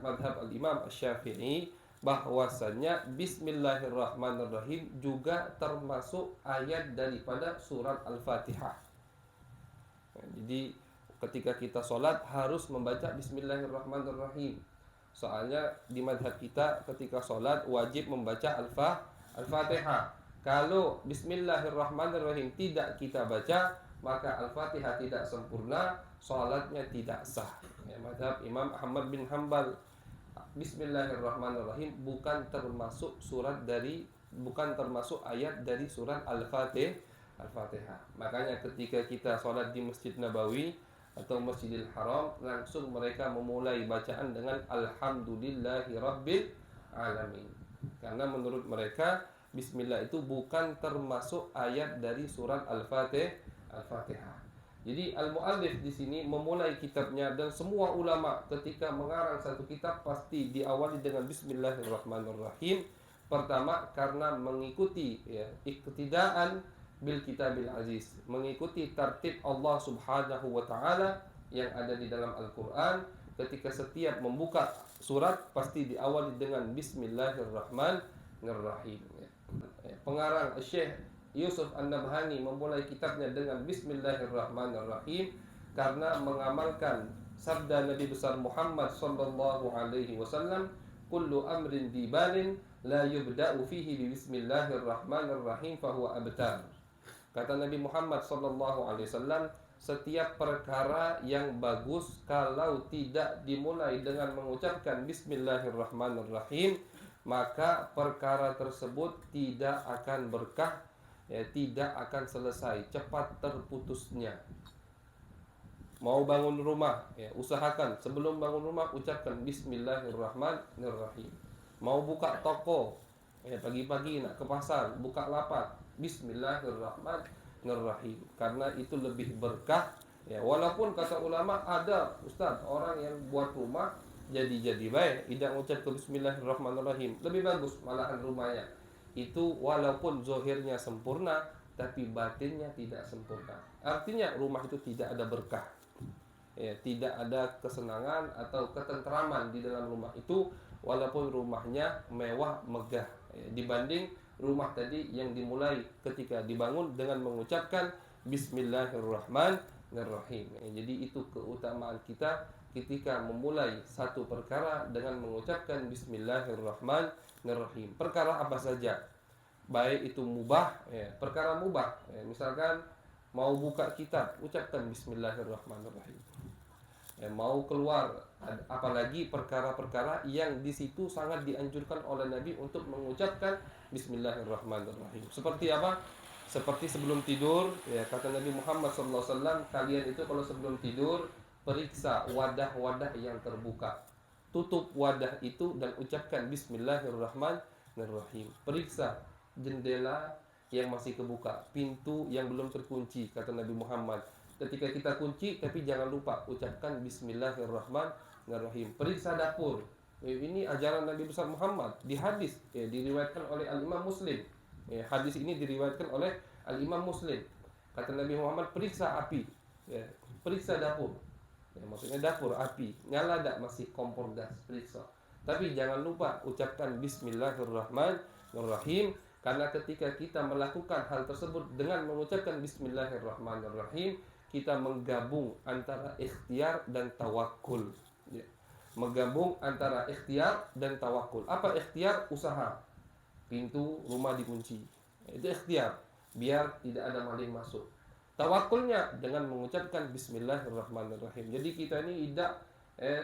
madhab al-Imam Syafi'i bahwasanya Bismillahirrahmanirrahim juga termasuk ayat daripada surat Al-Fatihah. Jadi ketika kita sholat harus membaca Bismillahirrahmanirrahim. Soalnya di madhab kita ketika sholat wajib membaca Al-Fatihah. Kalau Bismillahirrahmanirrahim tidak kita baca, maka Al-Fatihah tidak sempurna, sholatnya tidak sah. Madhab Imam Ahmad bin Hanbal, Bismillahirrahmanirrahim bukan termasuk ayat dari surat Al-Fatihah. Makanya ketika kita sholat di Masjid Nabawi atau Masjidil Haram, langsung mereka memulai bacaan dengan Alhamdulillahi Rabbil Alamin. Karena menurut mereka Bismillah itu bukan termasuk ayat dari surat Al-Fatihah. Jadi al-muallif di sini memulai kitabnya, dan semua ulama ketika mengarang satu kitab pasti diawali dengan Bismillahirrahmanirrahim. Pertama karena mengikuti iktidaan bil kitabil aziz, mengikuti tertib Allah Subhanahu wa taala yang ada di dalam Al-Qur'an. Ketika setiap membuka surat pasti diawali dengan Bismillahirrahmanirrahim. Pengarang Syekh Yusuf An-Nabhani memulai kitabnya dengan Bismillahirrahmanirrahim karena mengamalkan sabda Nabi besar Muhammad sallallahu alaihi wasallam, kullu amrin dibalin la yubda'u fihi bi bismillahirrahmanirrahim fahuwa abtar. Kata Nabi Muhammad sallallahu alaihi wasallam, setiap perkara yang bagus kalau tidak dimulai dengan mengucapkan Bismillahirrahmanirrahim, maka perkara tersebut tidak akan berkah, tidak akan selesai, cepat terputusnya. Mau bangun rumah, usahakan sebelum bangun rumah ucapkan Bismillahirrahmanirrahim. Mau buka toko, pagi-pagi nak ke pasar, buka lapak, Bismillahirrahmanirrahim. Karena itu lebih berkah. Walaupun kata ulama ada Ustaz orang yang buat rumah jadi baik, tidak mengucap Bismillahirrahmanirrahim, lebih bagus malahan rumahnya itu, walaupun zohirnya sempurna tapi batinnya tidak sempurna. Artinya rumah itu tidak ada berkah, tidak ada kesenangan atau ketentraman di dalam rumah itu, walaupun rumahnya mewah megah, dibanding rumah tadi yang dimulai ketika dibangun dengan mengucapkan Bismillahirrahmanirrahim. Jadi itu keutamaan kita ketika memulai satu perkara dengan mengucapkan Bismillahirrahmanirrahim. Perkara apa saja, baik itu mubah, perkara mubah, misalkan mau buka kitab, ucapkan Bismillahirrahmanirrahim. Mau keluar, apalagi perkara-perkara yang di situ sangat dianjurkan oleh Nabi untuk mengucapkan Bismillahirrahmanirrahim. Seperti apa? Seperti sebelum tidur, kata Nabi Muhammad SAW, kalian itu kalau sebelum tidur periksa wadah-wadah yang terbuka, tutup wadah itu dan ucapkan Bismillahirrahmanirrahim. Periksa jendela yang masih kebuka, pintu yang belum terkunci, kata Nabi Muhammad. Ketika kita kunci, tapi jangan lupa ucapkan Bismillahirrahmanirrahim. Periksa dapur. Ini ajaran Nabi besar Muhammad di hadis, diriwayatkan oleh Al-Imam Muslim. Hadis ini diriwayatkan oleh Al-Imam Muslim. Kata Nabi Muhammad, periksa api, periksa dapur. Maksudnya dapur, api nyala tak, masih kompor gas, periksa. Tapi jangan lupa ucapkan Bismillahirrahmanirrahim. Karena ketika kita melakukan hal tersebut dengan mengucapkan Bismillahirrahmanirrahim, kita menggabung antara ikhtiar dan tawakul. Menggabung antara ikhtiar dan tawakul. Apa ikhtiar? Usaha, pintu rumah dikunci, itu ikhtiar, biar tidak ada maling masuk. Tawakulnya dengan mengucapkan Bismillahirrahmanirrahim. Jadi kita ini tidak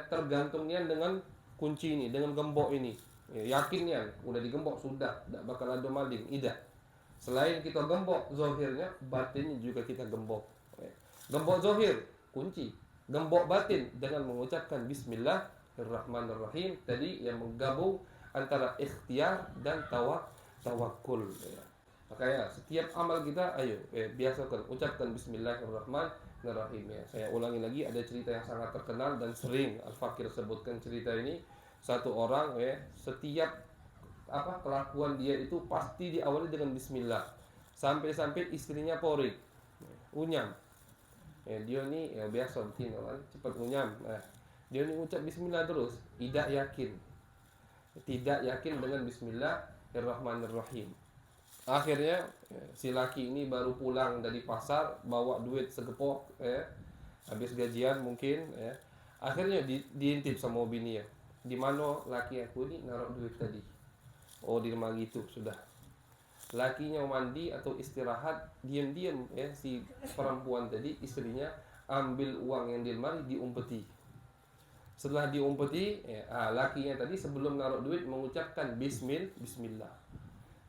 tergantungnya dengan kunci ini, dengan gembok ini. Yakinnya udah digembok sudah, tidak bakal ada maling. Tidak. Selain kita gembok zohirnya, batinnya juga kita gembok. Gembok zohir, kunci. Gembok batin dengan mengucapkan Bismillahirrahmanirrahim. Tadi yang menggabung antara ikhtiar dan tawakul. Makanya setiap amal kita, ayo biasakan ucapkan Bismillahirrahmanirrahim. Saya ulangi lagi, ada cerita yang sangat terkenal dan sering Al-Fakir sebutkan cerita ini. Satu orang, setiap kelakuan dia itu pasti diawali dengan Bismillah. Sampai-sampai istrinya porik, unyam. Dia ini biasa begini kan, cepat unyam. Dia ni ucap bismillah terus, tidak yakin dengan bismillahirrahmanirrahim. Akhirnya si laki ini baru pulang dari pasar, bawa duit segepok, habis gajian mungkin, akhirnya diintip sama bini ya, di mana laki aku ini naruh duit tadi. Oh, di lemari itu sudah. Lakinya mandi atau istirahat, diam-diam si perempuan tadi, istrinya, ambil uang yang di lemari, diumpeti. Setelah diumpeti, lakinya tadi sebelum naruh duit mengucapkan bismillah.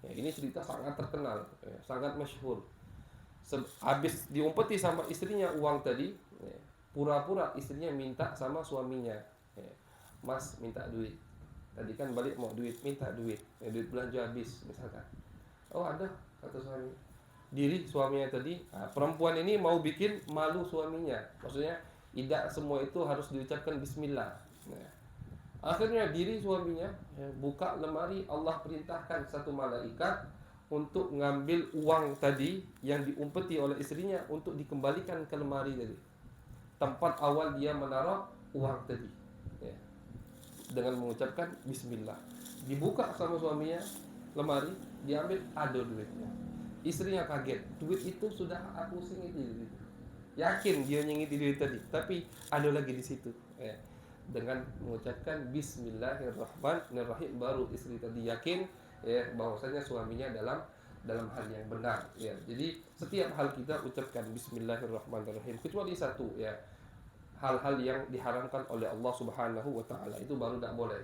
Ini cerita sangat terkenal, sangat masyhur. Habis diumpeti sama istrinya uang tadi, pura-pura istrinya minta sama suaminya, Mas minta duit. Tadi kan balik mau duit, minta duit, duit belanja habis misalkan. Oh ada, kata suami. Diri suaminya tadi, perempuan ini mau bikin malu suaminya. Maksudnya tidak semua itu harus diucapkan bismillah. Akhirnya diri suaminya buka lemari, Allah perintahkan satu malaikat untuk ngambil uang tadi yang diumpeti oleh istrinya untuk dikembalikan ke lemari tadi, tempat awal dia menaruh uang tadi, dengan mengucapkan bismillah. Dibuka sama suaminya lemari, diambil, ada duitnya. Istrinya kaget, duit itu sudah aku singiti. Yakin dia nyingiti duit tadi, tapi ada lagi di situ. Dengan mengucapkan bismillahirrahmanirrahim, baru istri tadi yakin bahwasanya suaminya dalam hal yang benar. Jadi setiap hal kita ucapkan bismillahirrahmanirrahim, kecuali satu, hal-hal yang diharamkan oleh Allah Subhanahu wa taala, itu baru tidak boleh.